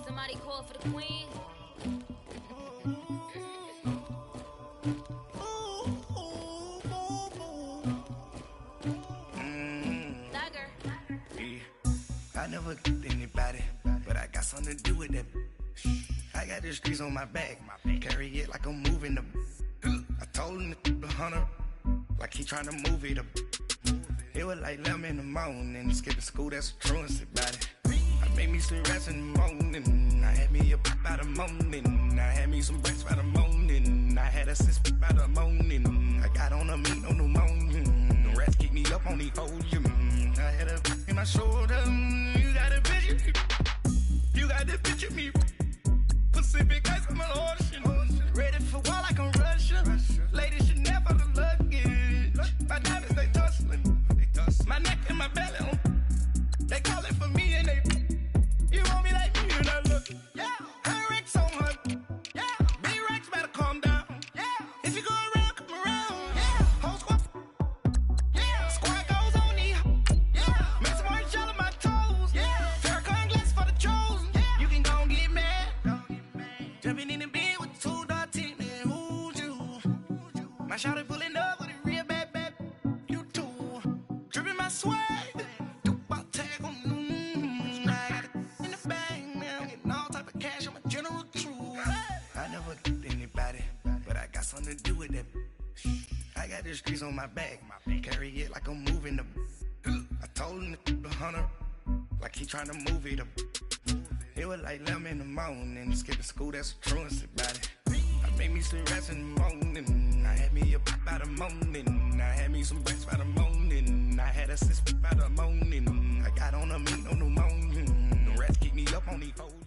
Somebody call for the queen. I never did anybody, but I got something to do with that. I got the streets on my back, carry it like I'm moving the. I told him the hunter, like he trying to move it up. It was like 11 in the morning, skipping school, that's a truancy about it. I made me some rest in the morning, I had me a pop by the morning, I had me some breaks by the morning, I had a sis by the morning, I got on a meat, no pneumonia, the rats keep me up on the podium, I had a in my shoulder, you got a picture, you got the picture me, Pacific ice on my ocean, ready for war like I'm Russian, ladies should never the luggage, my diamonds they tussling, my neck and my belly, they calling for me and they, you want me like me and I look, yeah, her Rex on her, yeah, B-Rex better calm down, yeah, if you go around, come around, yeah, whole squad, yeah, squad goes on me, yeah, make some orange gel on my toes, yeah, Farrakhan glass for the chosen, yeah, you can go and get mad, jumping in the bed with 2 dark teeth, man, who's you, my shawty pulling up with a real bad, you too, dripping my swag, something to do with that. I got the streets on my back, carry it like I'm moving the. I told him the hunter, like he trying to move it up. It was like 11 in the morning, skipping school, that's a truancy about it. I made me some rest in the morning, I had me a pop by the morning, I had me some breaks by the morning, I had a sis by the morning, I got on a meat, no pneumonia, the rats keep me up on the podium.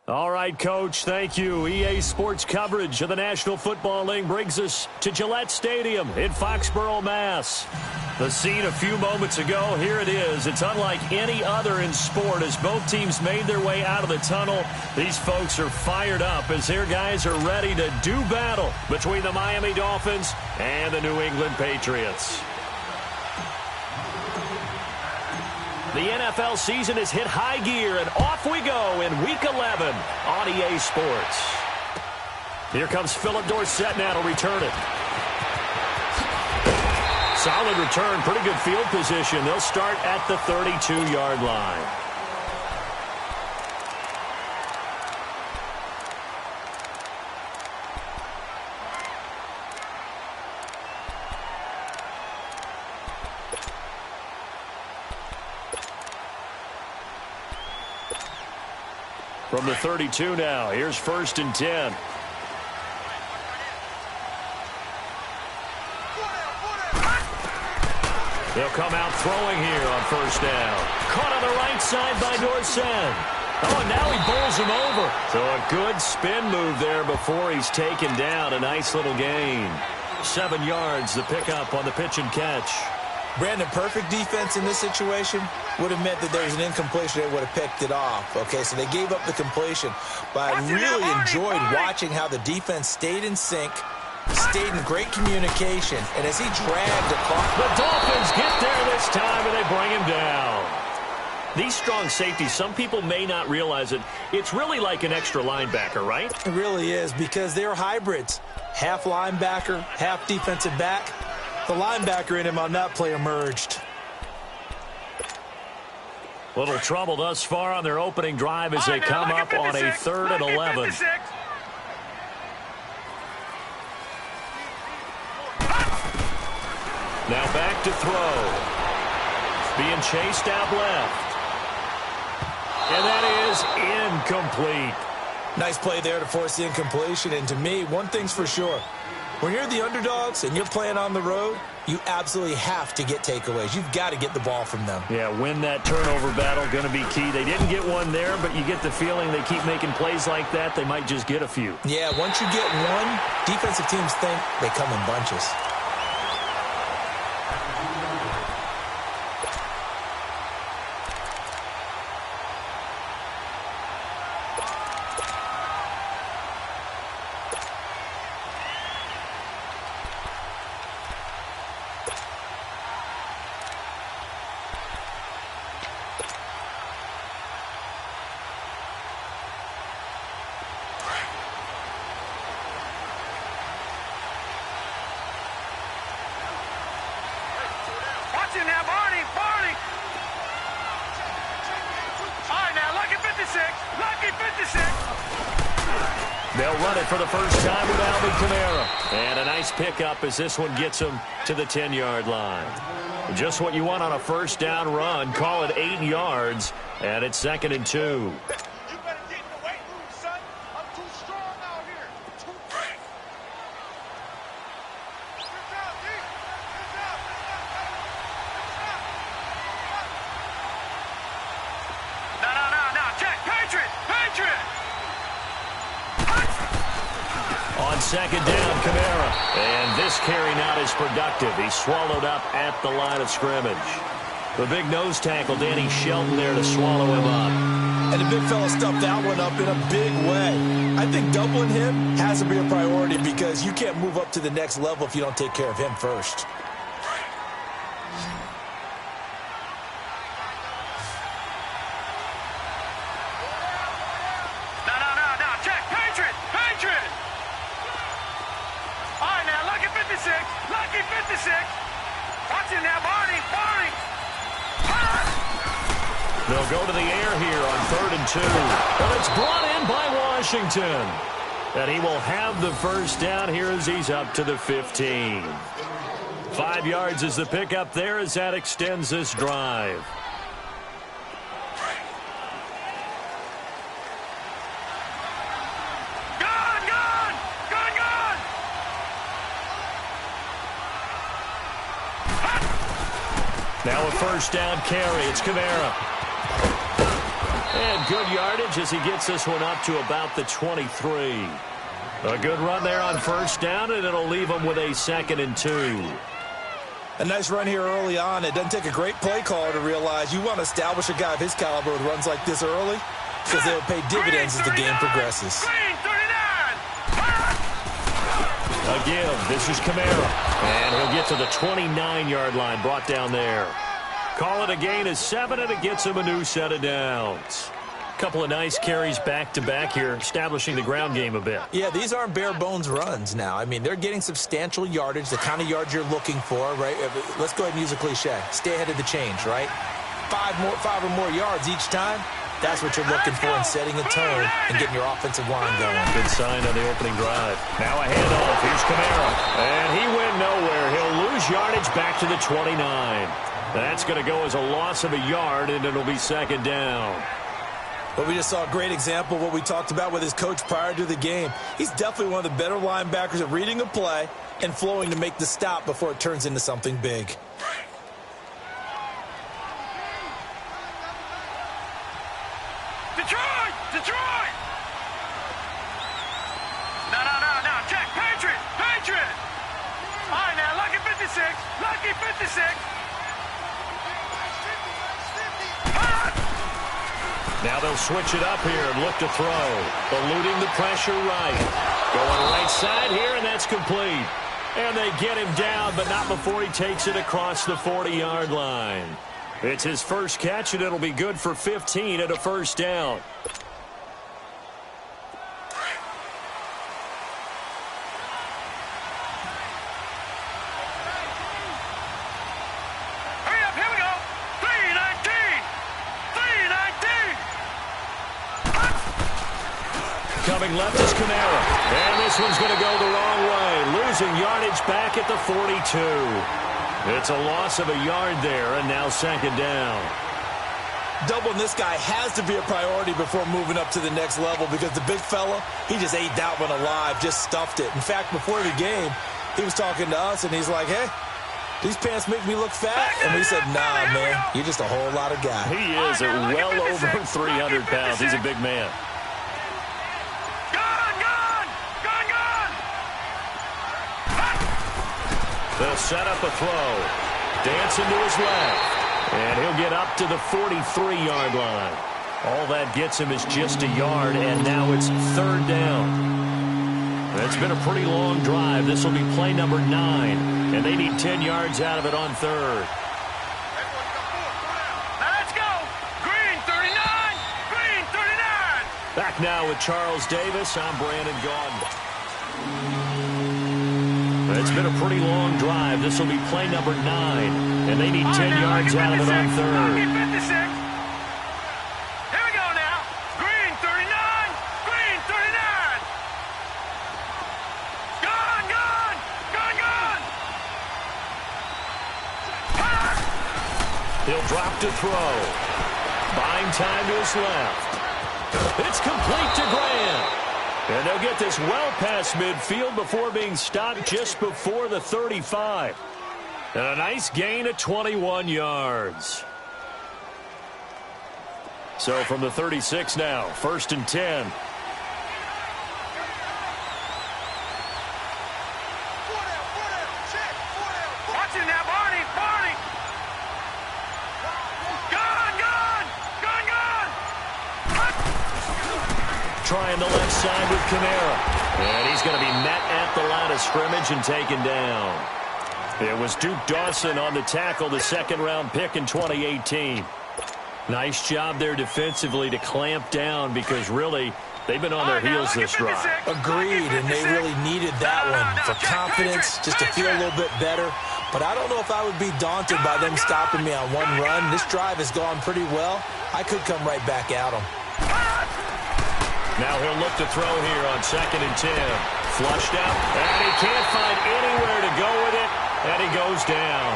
All right, Coach, thank you. EA Sports coverage of the National Football League brings us to Gillette Stadium in Foxborough, Mass. The scene a few moments ago, here it is. It's unlike any other in sport as both teams made their way out of the tunnel. These folks are fired up as their guys are ready to do battle between the Miami Dolphins and the New England Patriots. The NFL season has hit high gear, and off we go in Week 11 on EA Sports. Here comes Philip Dorsett now to return it. Solid return, pretty good field position. They'll start at the 32-yard line. From the 32 now, here's 1st and 10. They'll come out throwing here on 1st down. Caught on the right side by Dorsett. Oh, and now he bowls him over. So a good spin move there before he's taken down. A nice little gain. 7 yards, the pickup on the pitch and catch. Brandon, perfect defense in this situation would have meant that there was an incompletion. They would have picked it off. Okay, so they gave up the completion. But I really enjoyed watching how the defense stayed in sync, stayed in great communication, and as he dragged across. The Dolphins get there this time, and they bring him down. These strong safeties, some people may not realize it. It's really like an extra linebacker, right? It really is, because they're hybrids. Half linebacker, half defensive back. The linebacker in him on that play emerged. Little trouble thus far on their opening drive as they come up on a 3rd and 11. Now back to throw. Being chased out left. And that is incomplete. Nice play there to force the incompletion. And to me, one thing's for sure. When you're the underdogs and you're playing on the road, you absolutely have to get takeaways. You've got to get the ball from them. Yeah, win that turnover battle, going to be key. They didn't get one there, but you get the feeling they keep making plays like that, they might just get a few. Yeah, once you get one, defensive teams think they come in bunches. They'll run it for the first time with Alvin Kamara. And a nice pickup as this one gets him to the 10-yard line. Just what you want on a first down run. Call it 8 yards, and it's 2nd and 2. On 2nd down, Kamara. And this carry not as productive. He's swallowed up at the line of scrimmage. The big nose tackle, Danny Shelton, there to swallow him up. And the big fella stuffed that one up in a big way. I think doubling him has to be a priority because you can't move up to the next level if you don't take care of him first. They'll go to the air here on 3rd and 2. But it's brought in by Washington. And he will have the first down here as he's up to the 15. 5 yards is the pickup there as that extends this drive. Now a first down carry. It's Kamara. And good yardage as he gets this one up to about the 23. A good run there on first down, and it'll leave him with a 2nd and 2. A nice run here early on. It doesn't take a great play caller to realize you want to establish a guy of his caliber with runs like this early because they'll pay dividends as the game progresses. Again, this is Kamara. And he'll get to the 29-yard line, brought down there. Call it a gain of 7, and it gets him a new set of downs. Couple of nice carries back-to-back here, establishing the ground game a bit. Yeah, these aren't bare-bones runs now. I mean, they're getting substantial yardage, the kind of yards you're looking for, right? Let's go ahead and use a cliche. Stay ahead of the change, right? 5 or more yards each time. That's what you're looking for in setting a tone and getting your offensive line going. Good sign on the opening drive. Now a handoff. Here's Kamara. And he went nowhere. He'll lose yardage back to the 29. That's going to go as a loss of a yard, and it'll be 2nd down. But we just saw a great example of what we talked about with his coach prior to the game. He's definitely one of the better linebackers at reading a play and flowing to make the stop before it turns into something big. Detroit! No, check, Patriot! All right, now, lucky 56! Now they'll switch it up here and look to throw. Eluding the pressure right. Going right side here, and that's complete. And they get him down, but not before he takes it across the 40-yard line. It's his first catch, and it'll be good for 15 at a first down. Hurry up, here we go. 3:19. Coming left is Kamara. And this one's going to go the wrong way. Losing yardage back at the 42. It's a loss of a yard there, and now 2nd down. Doubling this guy has to be a priority before moving up to the next level because the big fella, he just ate that one alive, just stuffed it. In fact, before the game, he was talking to us, and he's like, hey, these pants make me look fat. And we said, nah, man, you're just a whole lot of guy. He is at well over 300 pounds. He's a big man. They'll set up a throw. Dancing to his left. And he'll get up to the 43-yard line. All that gets him is just a yard, and now it's 3rd down. It's been a pretty long drive. This will be play number 9, and they need 10 yards out of it on 3rd. Let's go. Green 39. Back now with Charles Davis. I'm Brandon Gaudin. It's been a pretty long drive. This will be play number 9, and they need 10 yards out of it on 3rd. Here we go now. Green 39. He'll drop to throw. Buying time to his left. It's complete to Grant. And they'll get this well past midfield before being stopped just before the 35. And a nice gain of 21 yards. So from the 36 now, 1st and 10. Watch it now, Barney. Trying the left side with Kamara. And he's going to be met at the line of scrimmage and taken down. It was Duke Dawson on the tackle, the second-round pick in 2018. Nice job there defensively to clamp down because really they've been on their heels this drive. Agreed, and they really needed that one for confidence, just to feel a little bit better. But I don't know if I would be daunted by them stopping me on one run. This drive has gone pretty well. I could come right back at them. Now he'll look to throw here on 2nd and 10. Flushed out, and he can't find anywhere to go with it, and he goes down.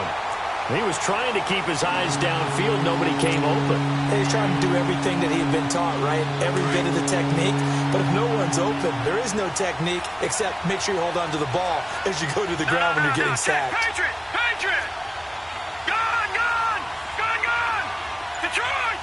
He was trying to keep his eyes downfield. Nobody came open. He's trying to do everything that he had been taught, right? Every bit of the technique. But if no one's open, there is no technique except make sure you hold on to the ball as you go to the ground when you're getting sacked. Patriot! Gone! Detroit!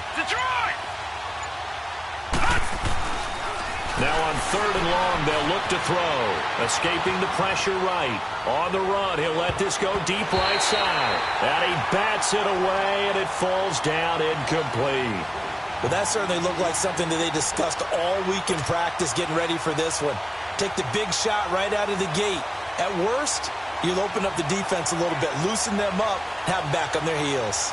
Now on 3rd and long, they'll look to throw. Escaping the pressure right. On the run, he'll let this go deep right side. And he bats it away, and it falls down incomplete. But that certainly looked like something that they discussed all week in practice getting ready for this one. Take the big shot right out of the gate. At worst, you'll open up the defense a little bit, loosen them up, have them back on their heels.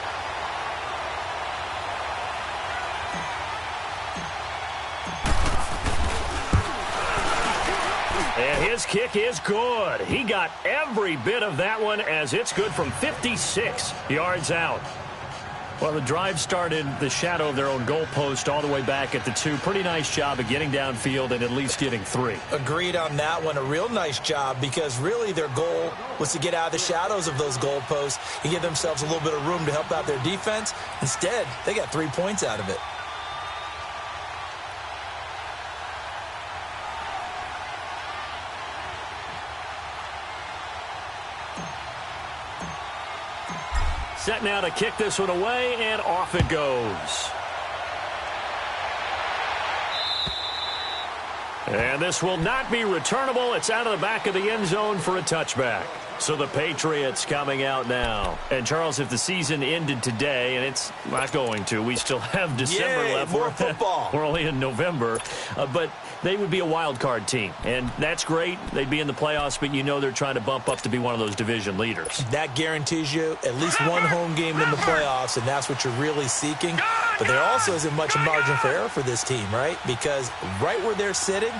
And his kick is good. He got every bit of that one as it's good from 56 yards out. Well, the drive started the shadow of their own goalpost all the way back at the 2. Pretty nice job of getting downfield and at least getting 3. Agreed on that one. A real nice job because really their goal was to get out of the shadows of those goalposts and give themselves a little bit of room to help out their defense. Instead, they got 3 points out of it. Set now to kick this one away, and off it goes. And this will not be returnable. It's out of the back of the end zone for a touchback. So the Patriots coming out now. And, Charles, if the season ended today, and it's not going to, we still have December left. More football. We're only in November. But they would be a wild card team. And that's great. They'd be in the playoffs, but you know they're trying to bump up to be one of those division leaders. That guarantees you at least one home game in the playoffs, and that's what you're really seeking. But there also isn't much margin for error for this team, right? Because right where they're sitting,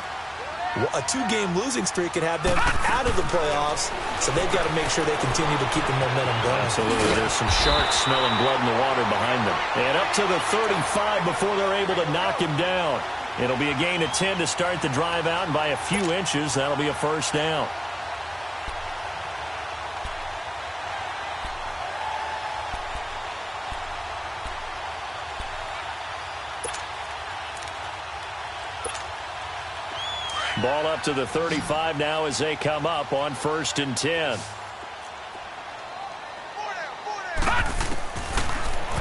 a 2-game losing streak could have them out of the playoffs, so they've got to make sure they continue to keep the momentum going. Absolutely. There's some sharks smelling blood in the water behind them. And up to the 35 before they're able to knock him down. It'll be a gain of 10 to start the drive out, and by a few inches, that'll be a first down. Ball up to the 35 now as they come up on 1st and 10.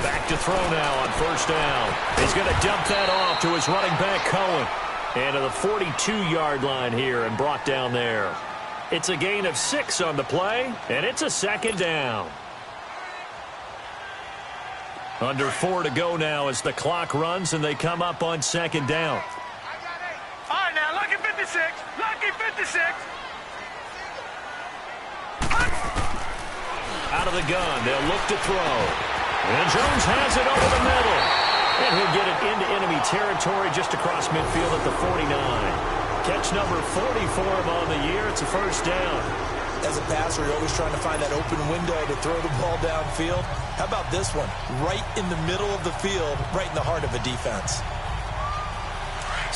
Back to throw now on 1st down. He's going to dump that off to his running back, Cohen. And to the 42-yard line here and brought down there. It's a gain of 6 on the play, and it's a 2nd down. Under 4 to go now as the clock runs and they come up on 2nd down. All right, now, lucky 56. Lucky 56. Out of the gun, they'll look to throw. And Jones has it over the middle. And he'll get it into enemy territory just across midfield at the 49. Catch number 40 for him on the year. It's a first down. As a passer, you're always trying to find that open window to throw the ball downfield. How about this one? Right in the middle of the field, right in the heart of a defense.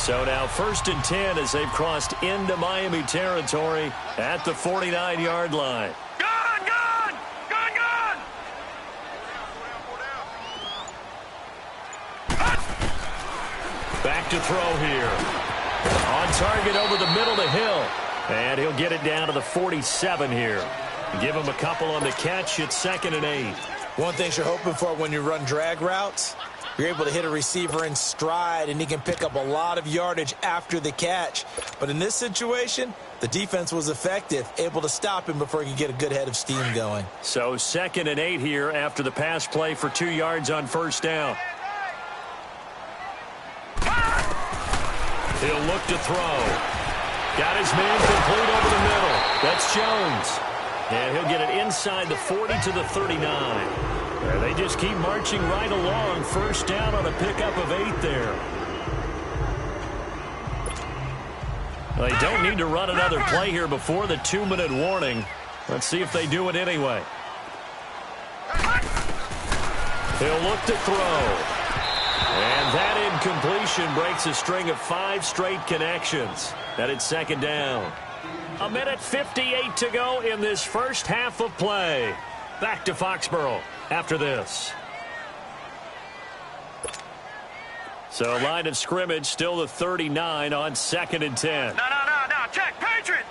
So now 1st and 10 as they've crossed into Miami territory at the 49-yard line. Gone! Back to throw here. On target over the middle to Hill. And he'll get it down to the 47 here. Give him a couple on the catch. It's 2nd and 8. One thing you're hoping for when you run drag routes, you're able to hit a receiver in stride, and he can pick up a lot of yardage after the catch. But in this situation, the defense was effective, able to stop him before he could get a good head of steam going. So 2nd and 8 here after the pass play for 2 yards on first down. He'll look to throw. Got his man complete over the middle. That's Jones. And he'll get it inside the 40 to the 39. And they just keep marching right along. First down on a pickup of 8 there. They don't need to run another play here before the 2-minute warning. Let's see if they do it anyway. He'll look to throw. And that incompletion breaks a string of 5 straight connections. And it's 2nd down. 1:58 to go in this first half of play. Back to Foxborough after this. So line of scrimmage still the 39 on 2nd and 10. No. Check. Patriot.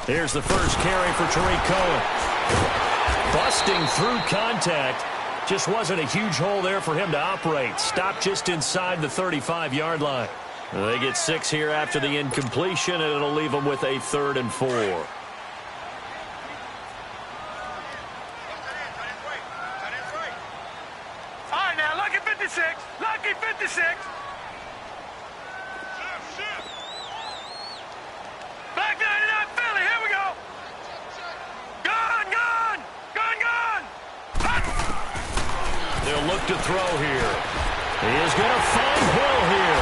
Here's the first carry for Tariq Cohen. Busting through contact. Just wasn't a huge hole there for him to operate. Stopped just inside the 35-yard line. They get 6 here after the incompletion, and it'll leave them with a 3rd and 4. All right, now, lucky 56. Lucky 56. Black 99 Philly, here we go. Gone. They'll look to throw here. He is going to find Hill here.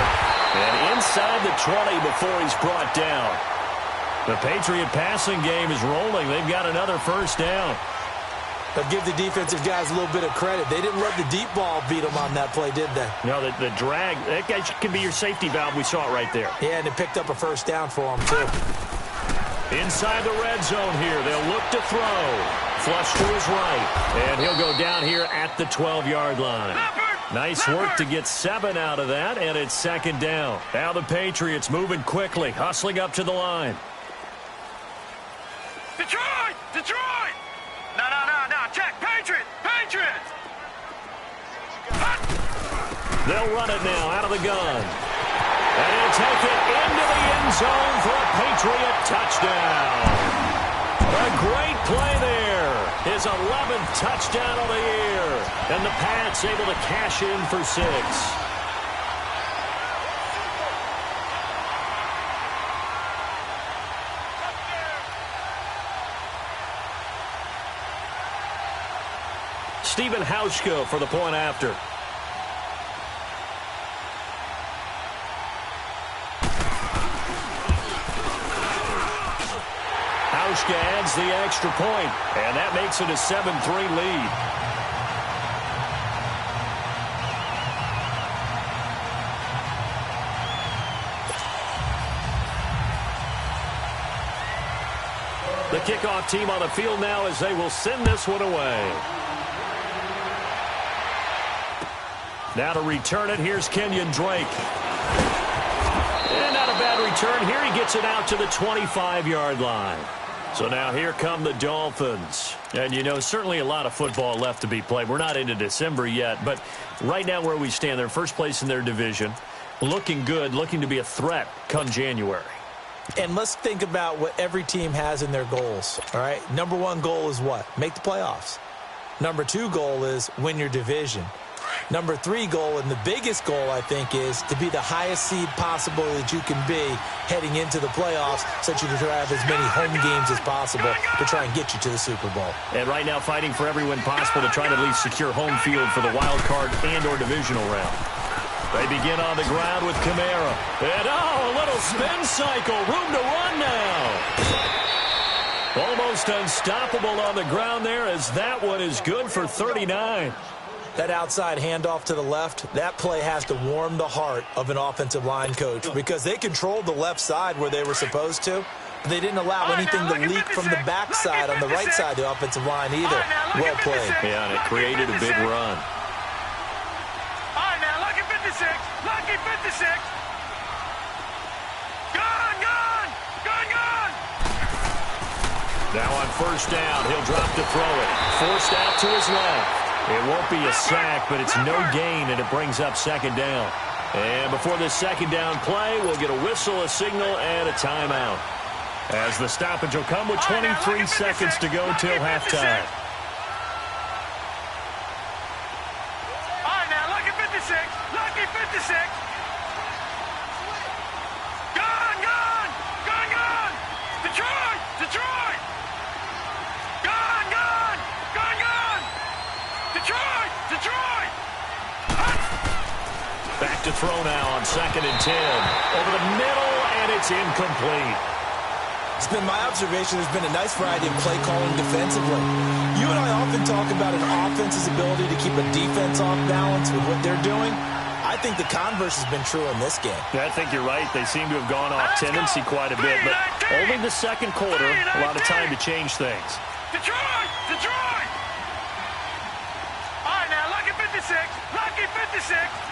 And inside the 20 before he's brought down. The Patriot passing game is rolling. They've got another first down. But give the defensive guys a little bit of credit. They didn't let the deep ball beat them on that play, did they? No, the drag, that guy can be your safety valve. We saw it right there. Yeah, and it picked up a first down for them, too. Inside the red zone here. They'll look to throw. Flush to his right. And he'll go down here at the 12-yard line. Nice work to get 7 out of that, and it's 2nd down. Now the Patriots moving quickly, hustling up to the line. Detroit! No. Check. Patriot. They'll run it now out of the gun. And he'll take it into the end zone for a Patriot touchdown. A great play there. His 11th touchdown of the year. And the Pats able to cash in for 6. Stephen Hauschka for the point after. Hauschka adds the extra point, and that makes it a 7-3 lead. The kickoff team on the field now as they will send this one away. Now to return it, here's Kenyon Drake. And not a bad return here. He gets it out to the 25-yard line. So now here come the Dolphins. And, you know, certainly a lot of football left to be played. We're not into December yet, but right now where we stand, they're first place in their division. Looking good, looking to be a threat come January. And let's think about what every team has in their goals, all right? Number 1 goal is what? Make the playoffs. Number 2 goal is win your division. Number 3 goal, and the biggest goal, I think, is to be the highest seed possible that you can be heading into the playoffs so that you can have as many home games as possible to try and get you to the Super Bowl. And right now fighting for every win possible to try to at least secure home field for the wild card and or divisional round. They begin on the ground with Kamara. And, a little spin cycle. Room to run now. Almost unstoppable on the ground there as that one is good for 39. That outside handoff to the left, that play has to warm the heart of an offensive line coach because they controlled the left side where they were supposed to. But they didn't allow anything to leak from the backside on the right side of the offensive line either. Well played. Yeah, and it created a big run. Now on first down, he'll drop to throw it. Forced out to his left. It won't be a sack, but it's no gain, and it brings up second down. And before this second down play, we'll get a whistle, a signal, and a timeout. As the stoppage will come with 23 seconds to go till halftime. All right, now, lucky 56. Lucky 56. Gone, gone. Gone, gone. Detroit, Detroit. Gone, gone. Gone, gone. Detroit, Detroit. Back to throw now on 2nd and 10. Over the middle, and it's incomplete. It's been my observation there's been a nice variety of play calling defensively. You and I often talk about an offense's ability to keep a defense off balance with what they're doing. I think the converse has been true in this game. Yeah, I think you're right. They seem to have gone off tendency quite a bit, but only the second quarter, a lot of time to change things. Detroit, Detroit. All right, now, lucky 56. Lucky 56.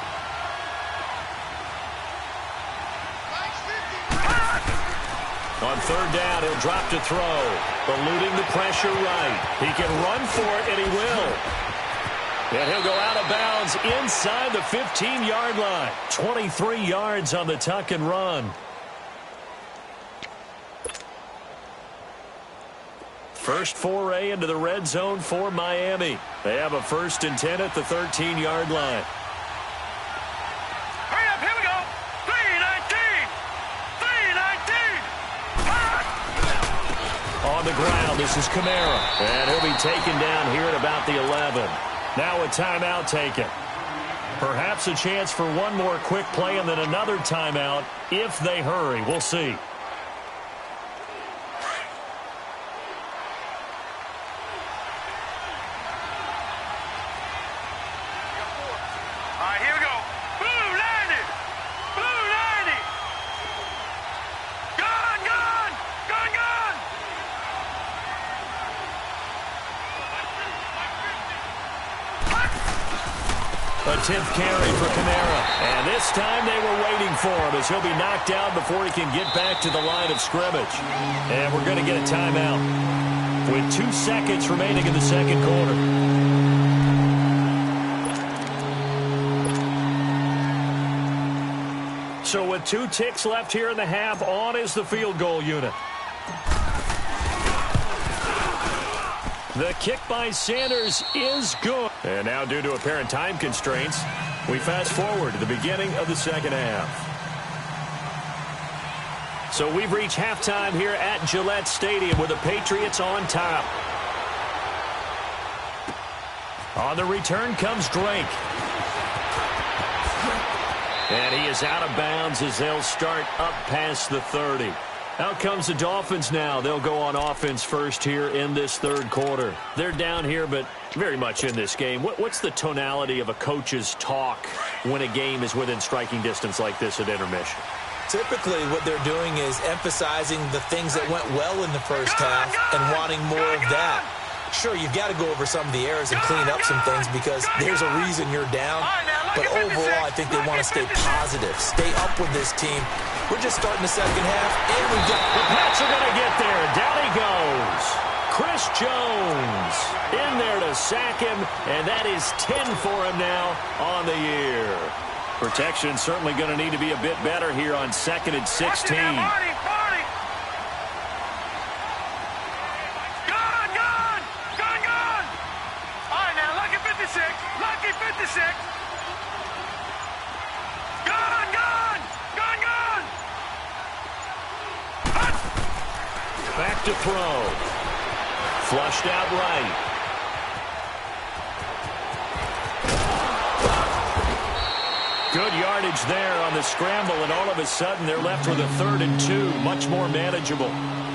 On third down, he'll drop to throw. Eluding the pressure right. He can run for it, and he will. And he'll go out of bounds inside the 15-yard line. 23 yards on the tuck and run. First foray into the red zone for Miami. They have a 1st and 10 at the 13-yard line. Hurry up, here we go. 3-19. 3-19. On the ground, this is Kamara. And he'll be taken down here at about the 11. Now a timeout taken. Perhaps a chance for one more quick play and then another timeout if they hurry. We'll see. All right, here we go. Blue 90. Blue 90. Gone, gone. Gone, gone. A 10th carry for Kamara. And this time they were waiting for him as he'll be knocked down before he can get back to the line of scrimmage. And we're going to get a timeout with 2 seconds remaining in the second quarter. So with 2 ticks left here in the half, on is the field goal unit. The kick by Sanders is good. And now, due to apparent time constraints, we fast forward to the beginning of the second half. So we've reached halftime here at Gillette Stadium with the Patriots on top. On the return comes Drake. And he is out of bounds as they'll start up past the 30. Out comes the Dolphins now. They'll go on offense first here in this third quarter. They're down here, but very much in this game. What's the tonality of a coach's talk when a game is within striking distance like this at intermission? Typically, what they're doing is emphasizing the things that went well in the first half and wanting more of that. Sure, you've got to go over some of the errors and clean up some things because there's a reason you're down. But overall, I think they want to stay positive, stay up with this team. We're just starting the second half, and we've got... The Pats are going to get there. Down he goes. Chris Jones in there to sack him, and that is 10 for him now on the year. Protection certainly going to need to be a bit better here on 2nd and 16. Lucky 56. Gone, gone. Gone, gone. Back to throw. Flushed out right. Good yardage there on the scramble, and all of a sudden they're left with a 3rd and 2, much more manageable.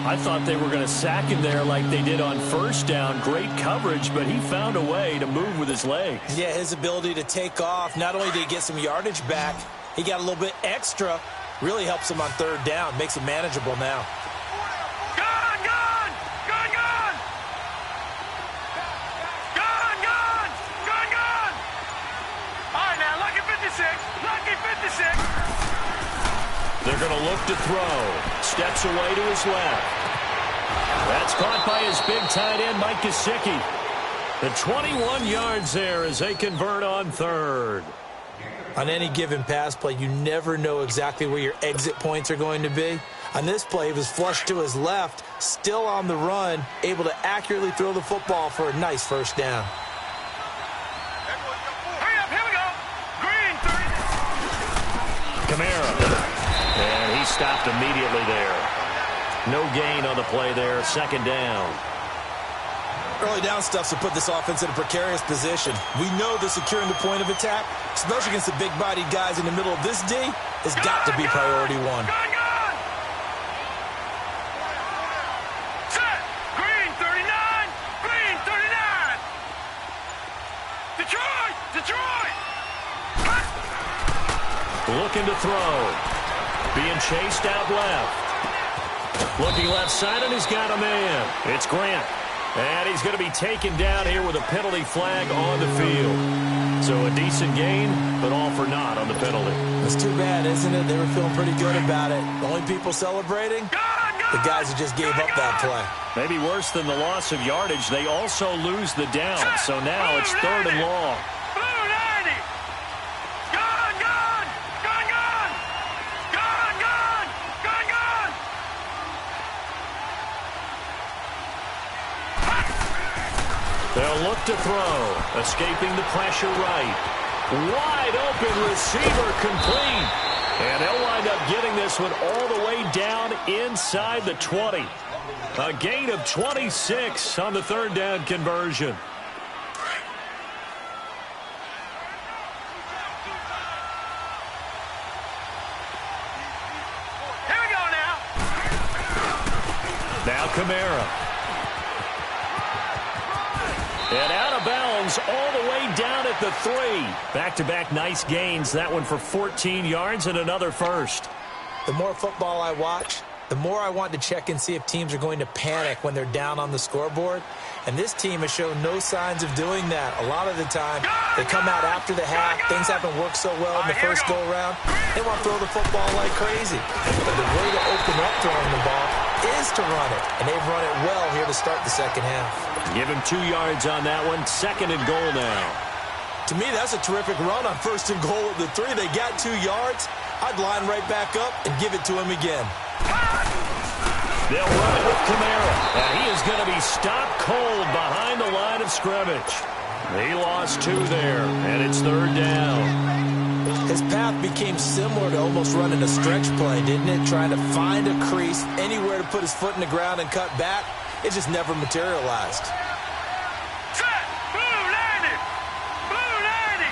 I thought they were going to sack him there like they did on first down. Great coverage, but he found a way to move with his legs. Yeah, his ability to take off, not only did he get some yardage back, he got a little bit extra. Really helps him on 3rd down, makes it manageable now. Gone, gone. Gone, gone. Gone, gone. Gone, gone. All right, now, lucky 56. Lucky 56. They're going to look to throw. Steps away to his left. That's caught by his big tight end, Mike Gesicki. The 21 yards there as they convert on third. On any given pass play, you never know exactly where your exit points are going to be. On this play, he was flushed to his left, still on the run, able to accurately throw the football for a nice first down. Hurry up, here we go. Green, 30. Kamara. And he stopped immediately there. No gain on the play there, second down. Early down stuff to put this offense in a precarious position. We know that securing the point of attack, especially against the big-bodied guys in the middle of this D, has got to be priority one. Gun! Set! Green, 39! Green, 39! Detroit! Looking to throw. Being chased out left. Looking left side, and he's got a man. It's Grant. And he's going to be taken down here with a penalty flag on the field. So a decent gain, but all for naught on the penalty. It's too bad, isn't it? They were feeling pretty good about it. The only people celebrating? The guys that just gave up that play. Maybe worse than the loss of yardage, they also lose the down. So now it's third and long. They'll look to throw. Escaping the pressure right. Wide open receiver complete. And they'll wind up getting this one all the way down inside the 20. A gain of 26 on the third down conversion. Here we go now. Now Kamara. And out of bounds all the way down at the 3. Back-to-back nice gains. That one for 14 yards and another first. The more football I watch, the more I want to check and see if teams are going to panic when they're down on the scoreboard. And this team has shown no signs of doing that. A lot of the time, they come out after the half. Things haven't worked so well in the first go-around. They want to throw the football like crazy. But the way to open up throwing the ball is to run it. And they've run it well here to start the second half. Give him 2 yards on that one. Second and goal now. To me, that's a terrific run on first and goal at the 3. They got 2 yards. I'd line right back up and give it to him again. They'll run it with Kamara. And he is going to be stopped cold behind the line of scrimmage. He lost 2 there, and it's third down. His path became similar to almost running a stretch play, didn't it? Trying to find a crease, anywhere to put his foot in the ground and cut back. It just never materialized. Set! Blue 90! Blue 90!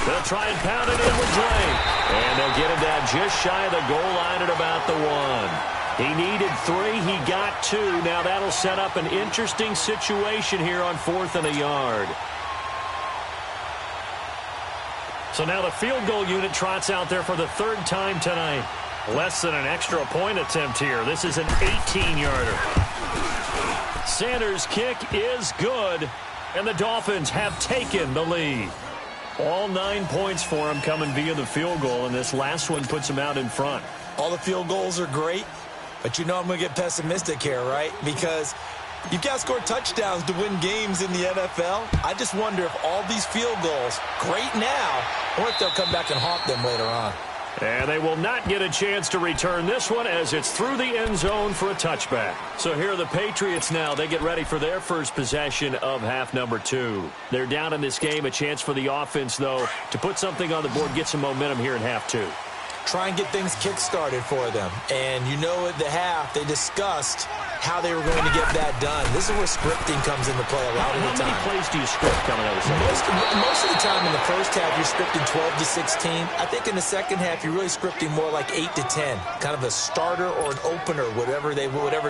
They'll try and pound it in with Drake. And they'll get him down just shy of the goal line at about the 1. He needed 3. He got 2. Now that'll set up an interesting situation here on 4th and a yard. So now the field goal unit trots out there for the 3rd time tonight. Less than an extra point attempt here. This is an 18-yarder. Sanders' kick is good, and the Dolphins have taken the lead. All 9 points for him coming via the field goal, and this last one puts him out in front. All the field goals are great, but you know I'm going to get pessimistic here, right? Because you've got to score touchdowns to win games in the NFL. I just wonder if all these field goals, great now, or if they'll come back and haunt them later on. And they will not get a chance to return this one as it's through the end zone for a touchback. So here are the Patriots now. They get ready for their first possession of half number 2. They're down in this game. A chance for the offense, though, to put something on the board, get some momentum here in half 2. Try and get things kick-started for them. And you know at the half, they discussed how they were going to get that done. This is where scripting comes into play a lot of the time. How many plays do you script coming out of the second? Most of the time in the first half, you're scripting 12 to 16. I think in the second half, you're really scripting more like 8 to 10. Kind of a starter or an opener, whatever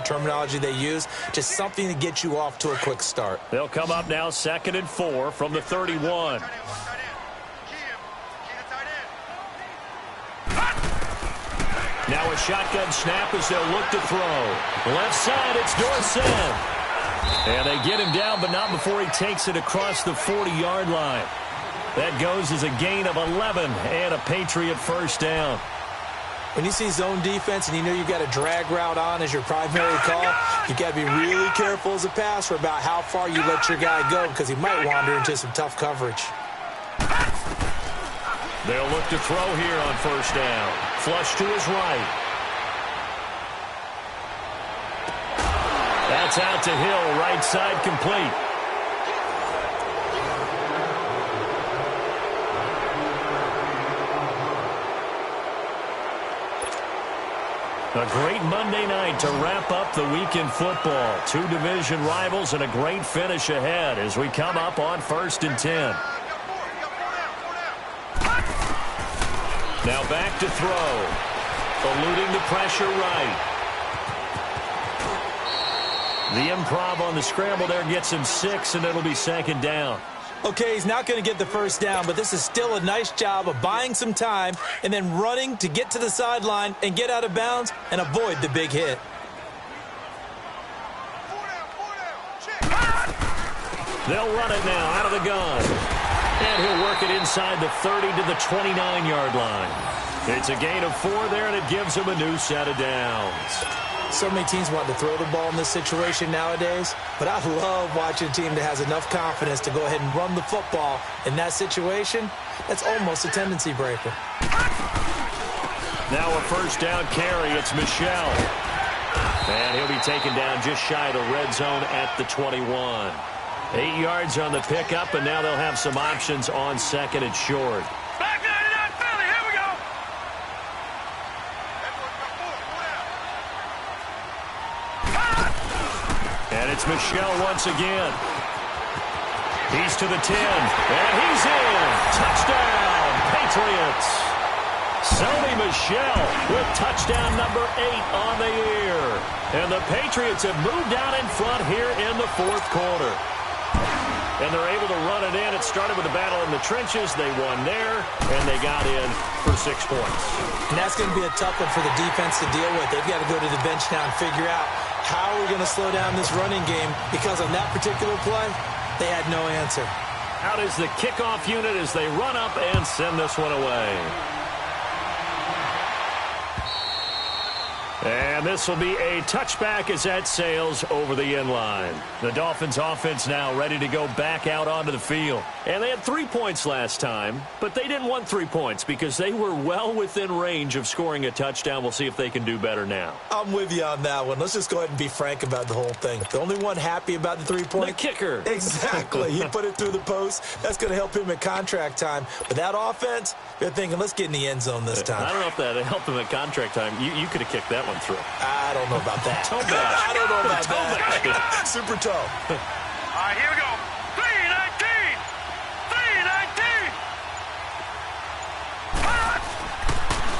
terminology they use. Just something to get you off to a quick start. They'll come up now 2nd and 4 from the 31. Now a shotgun snap as they'll look to throw. Left side, it's Dorsett. And they get him down, but not before he takes it across the 40-yard line. That goes as a gain of 11 and a Patriot first down. When you see zone defense and you know you've got a drag route on as your primary call, you've got to be really careful as a passer about how far you let your guy go because he might wander into some tough coverage. They'll look to throw here on first down. Flush to his right. That's out to Hill, right side complete. A great Monday night to wrap up the week in football. Two division rivals and a great finish ahead as we come up on 1st and 10. Now back to throw. Eluding the pressure right. The improv on the scramble there gets him 6, and it'll be 2nd down. Okay, he's not going to get the first down, but this is still a nice job of buying some time and then running to get to the sideline and get out of bounds and avoid the big hit. They'll run it now out of the gun. And he'll work it inside the 30 to the 29-yard line. It's a gain of 4 there, and it gives him a new set of downs. So many teams want to throw the ball in this situation nowadays, but I love watching a team that has enough confidence to go ahead and run the football in that situation. That's almost a tendency breaker. Now a first down carry. It's Michel. And he'll be taken down just shy of the red zone at the 21. 8 yards on the pickup, and now they'll have some options on 2nd and short. Back 99 Philly, here we go. And it's Michel once again. He's to the 10, and he's in. Touchdown, Patriots. Sony Michel with touchdown number 8 on the year. And the Patriots have moved out in front here in the 4th quarter. And they're able to run it in. It started with a battle in the trenches. They won there, and they got in for 6 points. And that's going to be a tough one for the defense to deal with. They've got to go to the bench now and figure out how we're going to slow down this running game, because on that particular play, they had no answer. Out is the kickoff unit as they run up and send this one away. And this will be a touchback as that sails over the end line. The Dolphins offense now ready to go back out onto the field. And they had 3 points last time, but they didn't want 3 points because they were well within range of scoring a touchdown. We'll see if they can do better now. I'm with you on that one. Let's just go ahead and be frank about the whole thing. The only one happy about the 3-point? The kicker. Exactly. He put it through the post. That's going to help him at contract time. But that offense, they're thinking, let's get in the end zone this time. I don't know if that helped him at contract time. You could have kicked that one through. I don't know about that. Toe bash. I don't know about Toe that. bash. Super toe. All right, here we go. 3-19. 3-19.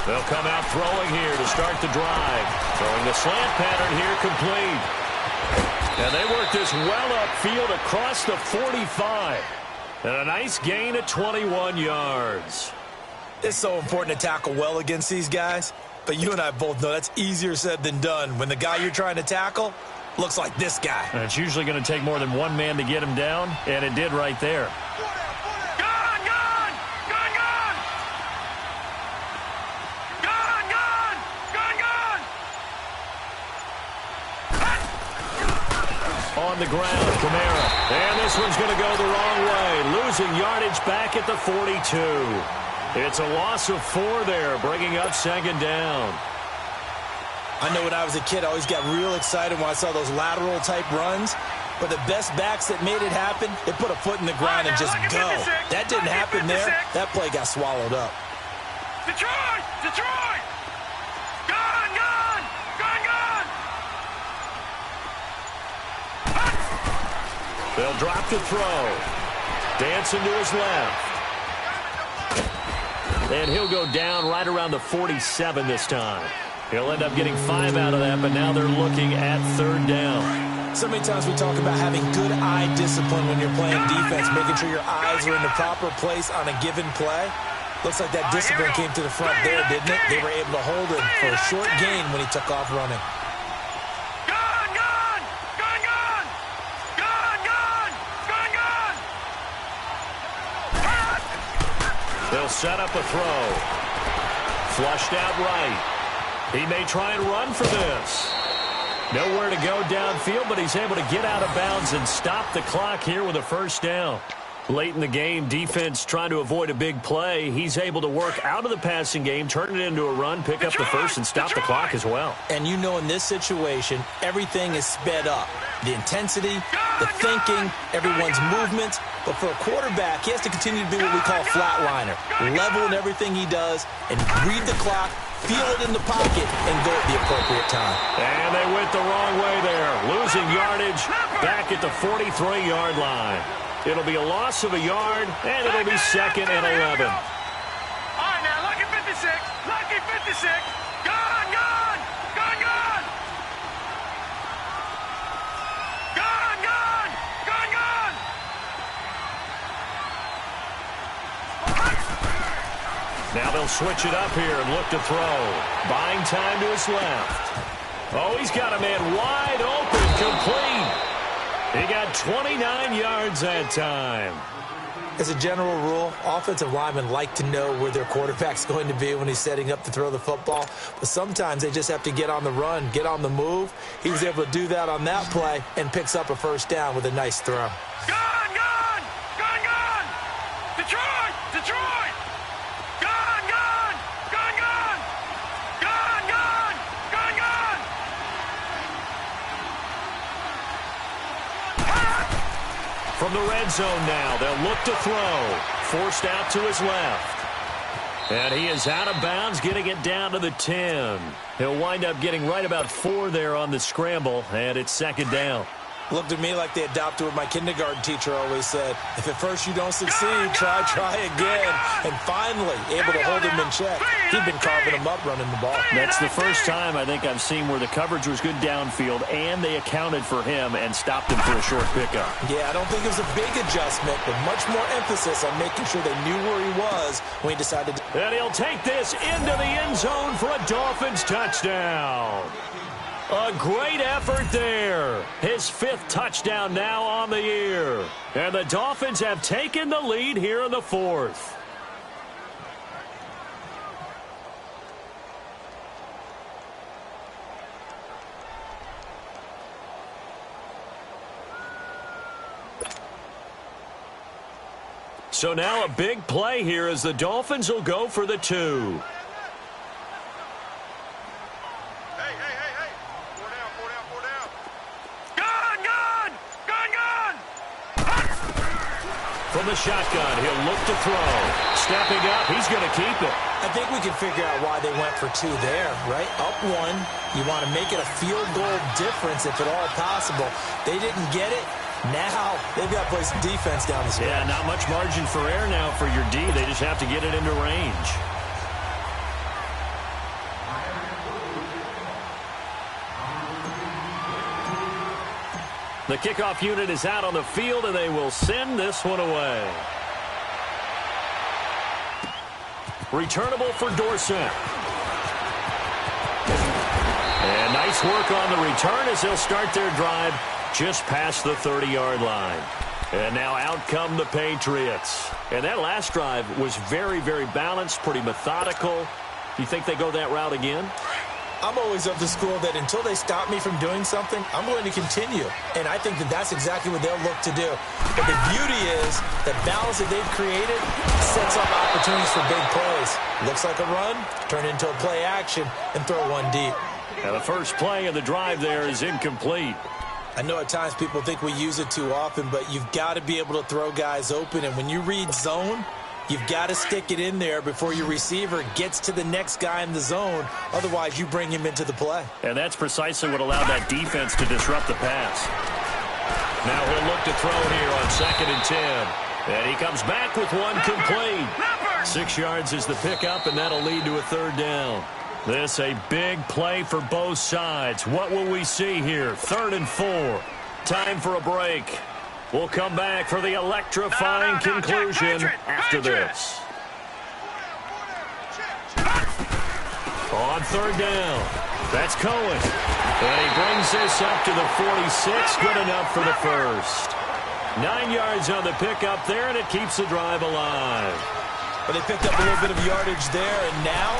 They'll come out throwing here to start the drive. Throwing the slant pattern here complete. And they work this well upfield across the 45. And a nice gain of 21 yards. It's so important to tackle well against these guys. But you and I both know that's easier said than done when the guy you're trying to tackle looks like this guy. And it's usually going to take more than one man to get him down, and it did right there. Gun, gun! Gun, gun! Gun, gun! Gun, gun! On the ground, Kamara. And this one's going to go the wrong way. Losing yardage back at the 42. It's a loss of 4 there, bringing up 2nd down. I know when I was a kid, I always got real excited when I saw those lateral-type runs. But the best backs that made it happen, they put a foot in the ground and just go. That didn't happen there. That play got swallowed up. Detroit! Detroit! Gun, gun! Gun, gun! They'll drop to throw. Dancing to his left. And he'll go down right around the 47 this time. He'll end up getting 5 out of that, but now they're looking at 3rd down. So many times we talk about having good eye discipline when you're playing defense, making sure your eyes are in the proper place on a given play. Looks like that discipline came to the front there, didn't it? They were able to hold him for a short gain when he took off running. Gun, gun! Gun, gun! Gun, gun! Gun, gun! set up a throw. Flushed out right. He may try and run for this. Nowhere to go downfield, but he's able to get out of bounds and stop the clock here with a first down. Late in the game, defense trying to avoid a big play. He's able to work out of the passing game, turn it into a run, pick up the first, and stop the clock as well. And you know in this situation, everything is sped up. The intensity, the thinking, everyone's movements. But for a quarterback, he has to continue to be what we call flatliner. Level in everything he does and read the clock, feel it in the pocket, and go at the appropriate time. And they went the wrong way there. Losing yardage back at the 43-yard line. It'll be a loss of a yard, and it'll be 2nd and 11. All right, now, lucky 56. Lucky 56. Gone, gone. Gone, gone. Gone, gone. Gone, gone. Now they'll switch it up here and look to throw. Buying time to his left. Oh, he's got a man wide open, complete. He got 29 yards that time. As a general rule, offensive linemen like to know where their quarterback's going to be when he's setting up to throw the football. But sometimes they just have to get on the run, get on the move. He was able to do that on that play and picks up a first down with a nice throw. Gone, gone. Gone, gone. Detroit, Detroit. Gone, gone. Gone, gone. Gone, gone. Gone, gone. From the red zone now, they'll look to throw. Forced out to his left. And he is out of bounds, getting it down to the 10. He'll wind up getting right about 4 there on the scramble, and it's 2nd down. Looked at me like they adopted what my kindergarten teacher always said. If at first you don't succeed, try again. And finally, able to hold him in check. He'd been carving him up running the ball. That's the first time I think I've seen where the coverage was good downfield, and they accounted for him and stopped him for a short pickup. Yeah, I don't think it was a big adjustment, but much more emphasis on making sure they knew where he was when he decided to. And he'll take this into the end zone for a Dolphins touchdown. A great effort there. His 5th touchdown now on the year. And the Dolphins have taken the lead here in the 4th. So now a big play here as the Dolphins will go for the 2. From the shotgun, he'll look to throw. Stepping up, he's going to keep it. I think we can figure out why they went for 2 there, right? Up 1, you want to make it a field goal difference if at all possible. They didn't get it. Now they've got to play some defense down the stretch. Yeah, not much margin for error now for your D. They just have to get it into range. The kickoff unit is out on the field, and they will send this one away. Returnable for Dorsett. And nice work on the return as they'll start their drive just past the 30-yard line. And now out come the Patriots. And that last drive was very, very balanced, pretty methodical. Do you think they go that route again? I'm always of the school that until they stop me from doing something, I'm going to continue. And I think that that's exactly what they'll look to do. But the beauty is that balance that they've created sets up opportunities for big plays. Looks like a run, turn into a play action, and throw one deep. Now the first play of the drive there is incomplete. I know at times people think we use it too often, but you've got to be able to throw guys open. And when you read zone, you've got to stick it in there before your receiver gets to the next guy in the zone. Otherwise, you bring him into the play. And that's precisely what allowed that defense to disrupt the pass. Now he'll look to throw here on 2nd and 10. And he comes back with one complete. 6 yards is the pickup, and that'll lead to a 3rd down. This a big play for both sides. What will we see here? 3rd and 4. Time for a break. We'll come back for the electrifying conclusion after this. On 3rd down, that's Cohen. And he brings this up to the 46. Good enough for the first. 9 yards on the pickup there, and it keeps the drive alive. But they picked up a little bit of yardage there, and now,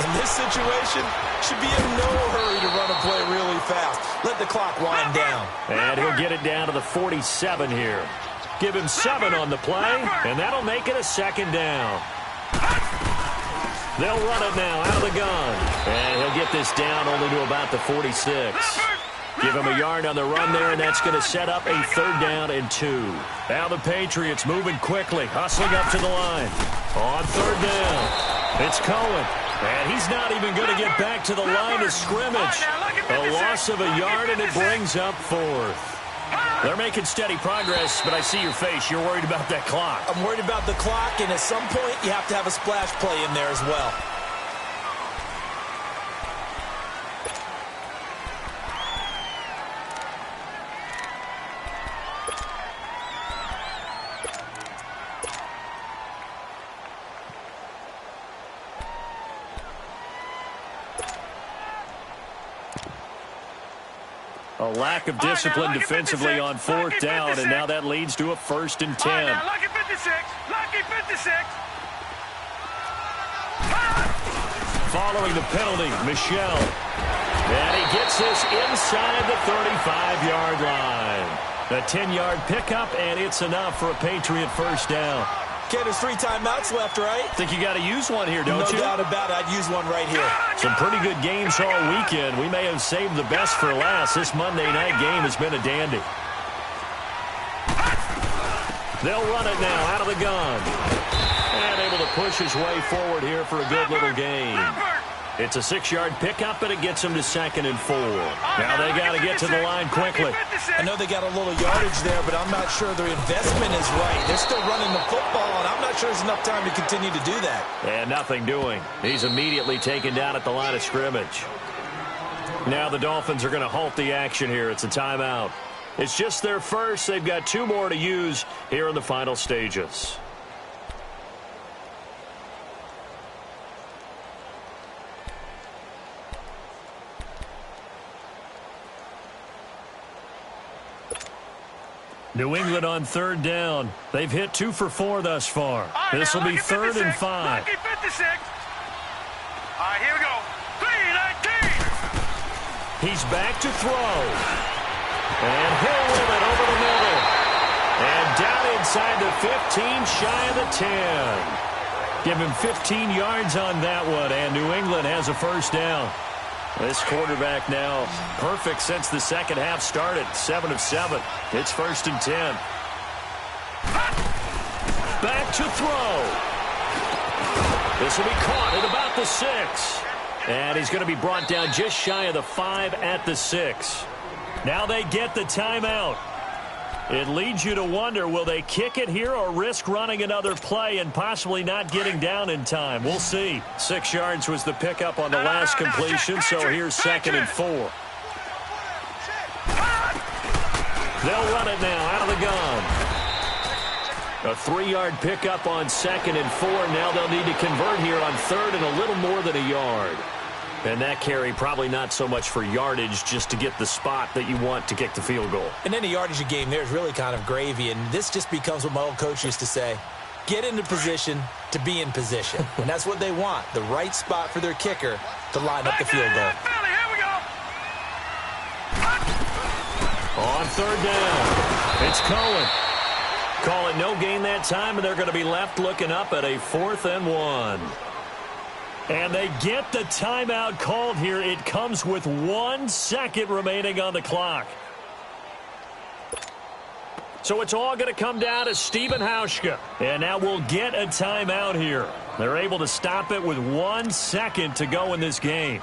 in this situation, should be in no hurry to run a play really fast. Let the clock wind down. And he'll get it down to the 47 here. Give him 7 on the play, and that'll make it a second down. They'll run it now out of the gun. And he'll get this down only to about the 46. Give him a yard on the run there, and that's going to set up a 3rd down and 2. Now the Patriots moving quickly, hustling up to the line. On 3rd down, it's Cohen. And he's not even going to get back to the line of scrimmage. A loss of a yard, and it brings up 4th. They're making steady progress, but I see your face. You're worried about that clock. I'm worried about the clock, and at some point, you have to have a splash play in there as well. A lack of discipline defensively on 4th down, and now that leads to a 1st and 10. Lucky 56. Lucky 56. Following the penalty, Michel. And he gets this inside the 35-yard line. A 10-yard pickup, and it's enough for a Patriot 1st down. Okay, there's 3 timeouts left, right? Think you got to use one here, don't you? No doubt about it. I'd use one right here. Some pretty good games all weekend. We may have saved the best for last. This Monday night game has been a dandy. They'll run it now out of the gun. And able to push his way forward here for a good little gain. It's a 6-yard pickup, but it gets them to 2nd and 4. Now they got to get to the line quickly. I know they got a little yardage there, but I'm not sure their investment is right. They're still running the football, and I'm not sure there's enough time to continue to do that. And nothing doing. He's immediately taken down at the line of scrimmage. Now the Dolphins are going to halt the action here. It's a timeout. It's just their first. They've got 2 more to use here in the final stages. New England on 3rd down. They've hit 2 for 4 thus far. This will be 3rd and 5. Lucky 56. All right, here we go. 3-19. He's back to throw. And he'll win it over the middle. And down inside the 15, shy of the 10. Give him 15 yards on that one, and New England has a 1st down. This quarterback now perfect since the second half started. 7 of 7. It's 1st and 10. Back to throw. This will be caught at about the 6. And he's going to be brought down just shy of the 5 at the 6. Now they get the timeout. It leads you to wonder, will they kick it here or risk running another play and possibly not getting down in time? We'll see. 6 yards was the pickup on the last completion, so here's 2nd and 4. They'll run it now out of the gun. A 3-yard pickup on 2nd and 4. Now they'll need to convert here on 3rd and a little more than a yard. And that carry probably not so much for yardage, just to get the spot that you want to kick the field goal. And any yardage game there is really kind of gravy, and this just becomes what my old coach used to say. Get into position to be in position. And that's what they want, the right spot for their kicker to line up the field goal. Here we go. On 3rd down, it's Cohen. Call it no gain that time, and they're going to be left looking up at a 4th and 1. And they get the timeout called here. It comes with 1 second remaining on the clock. So it's all going to come down to Stephen Hauschka. And now we'll get a timeout here. They're able to stop it with 1 second to go in this game.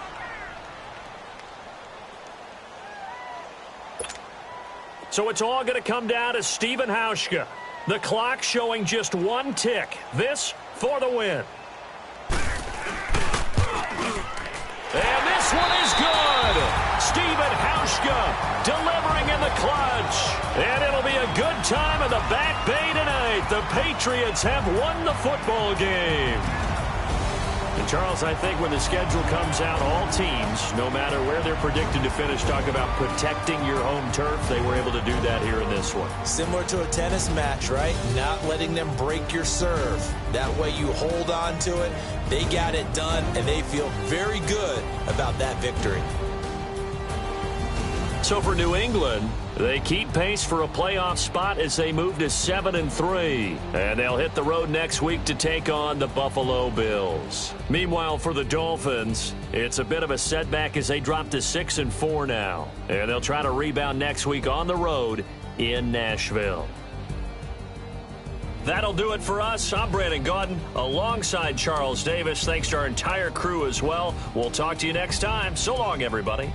So it's all going to come down to Stephen Hauschka. The clock showing just 1 tick. This for the win. And this one is good. Stephen Hauschka delivering in the clutch. And it'll be a good time in the Back Bay tonight. The Patriots have won the football game. Charles, I think when the schedule comes out, all teams, no matter where they're predicted to finish, talk about protecting your home turf. They were able to do that here in this one. Similar to a tennis match, right? Not letting them break your serve. That way you hold on to it. They got it done, and they feel very good about that victory. So for New England, they keep pace for a playoff spot as they move to 7-3. And they'll hit the road next week to take on the Buffalo Bills. Meanwhile, for the Dolphins, it's a bit of a setback as they drop to 6-4 now. And they'll try to rebound next week on the road in Nashville. That'll do it for us. I'm Brandon Gaudin alongside Charles Davis. Thanks to our entire crew as well. We'll talk to you next time. So long, everybody.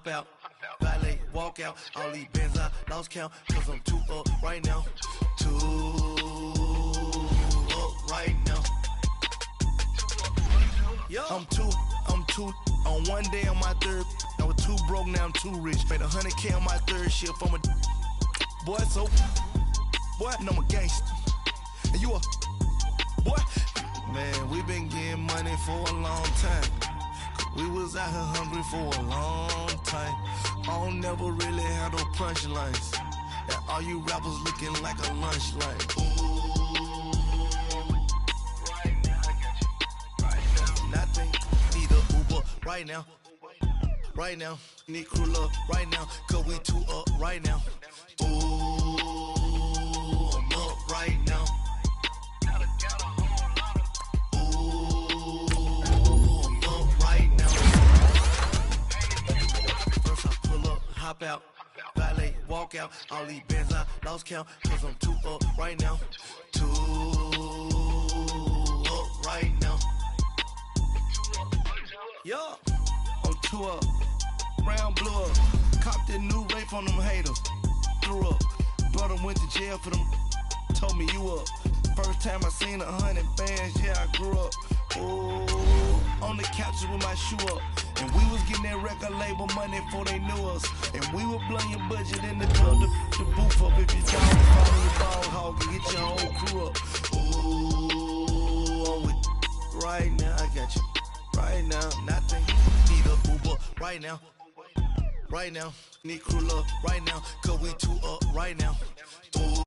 Out, valet, walk out, all these bands I lost count, cause I'm too up right now, too up right now, I'm too, on one day on my third, I was too broke, now I'm too rich, made 100K on my third shift, I'm a boy, so, boy, and I'm a gangster, and you a, boy, man, we been getting money for a long time. We was out here hungry for a long time. I don't never really have no punchlines. And all you rappers looking like a lunch line. Ooh, right now, I got you. Right now, nothing. Need a Uber right now. Right now, need crew love right now. Cause we too up right now. Ooh, I'm up right now. Hop out, valet, walk out, all these bands I lost count, cause I'm too up right now, too up right now, yeah, I'm too up, round blew up, copped that new rape on them haters, threw up, brother went to jail for them, told me you up, first time I seen 100 bands, yeah I grew up, ooh, on the couches with my shoe up. And we was getting that record label money before they knew us. And we were blowing your budget in the club, the booth up. If you don't follow your ball hog and get your whole crew up. Ooh, I'm with right now, I got you. Right now, nothing. Need a Uber right now. Right now, need crew love right now. Cause we too up right now. Ooh.